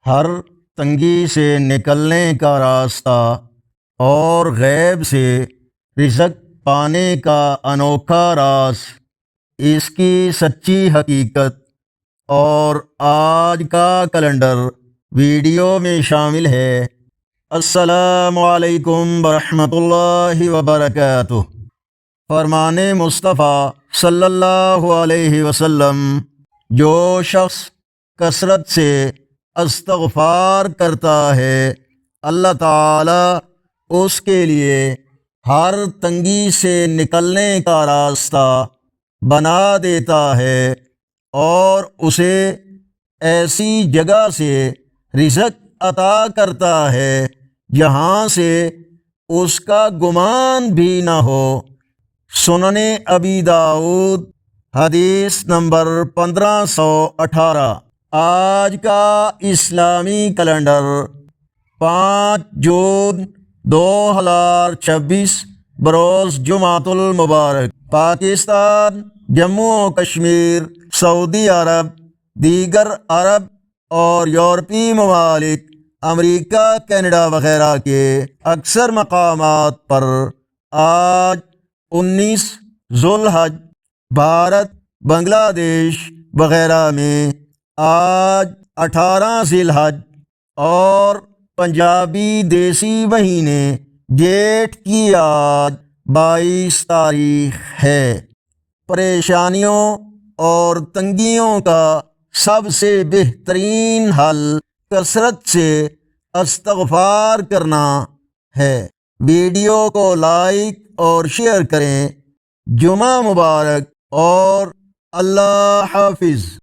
ہر تنگی سے نکلنے کا راستہ اور غیب سے رزق پانے کا انوکھا راز، اس کی سچی حقیقت اور آج کا کیلنڈر ویڈیو میں شامل ہے۔ السلام علیکم ورحمۃ اللہ وبرکاتہ۔ فرمان مصطفیٰ صلی اللہ علیہ وسلم، جو شخص کثرت سے استغفار کرتا ہے، اللہ تعالی اس کے لیے ہر تنگی سے نکلنے کا راستہ بنا دیتا ہے اور اسے ایسی جگہ سے رزق عطا کرتا ہے جہاں سے اس کا گمان بھی نہ ہو۔ سنن ابی داؤد حدیث نمبر 1518۔ آج کا اسلامی کیلنڈر 5 جون 2026 بروز جمعۃ المبارک، پاکستان، جموں و کشمیر، سعودی عرب، دیگر عرب اور یورپی ممالک، امریکہ، کینیڈا وغیرہ کے اکثر مقامات پر آج 19 ذو الحج، بھارت، بنگلہ دیش وغیرہ میں آج 18 ذی الحج اور پنجابی دیسی مہینے جیٹھ کی آج 22 تاریخ ہے۔ پریشانیوں اور تنگیوں کا سب سے بہترین حل کثرت سے استغفار کرنا ہے۔ ویڈیو کو لائک اور شیئر کریں۔ جمعہ مبارک اور اللہ حافظ۔